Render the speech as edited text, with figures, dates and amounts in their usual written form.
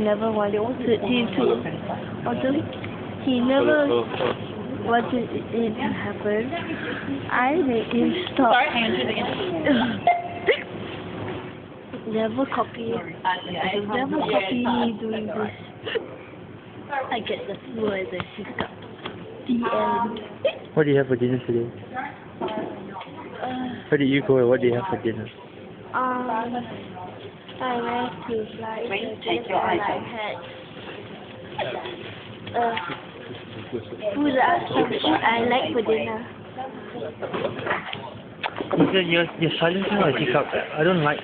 never wanted him to. Also, he never wanted it to happen. I made him stop. Never copy. Never copy me doing this. I get the flu and the hiccup. The end. What do you have for dinner today? Where did you go and what do you have for dinner? I went to fly and I had food I like for dinner. You're silencing or hiccup? I don't like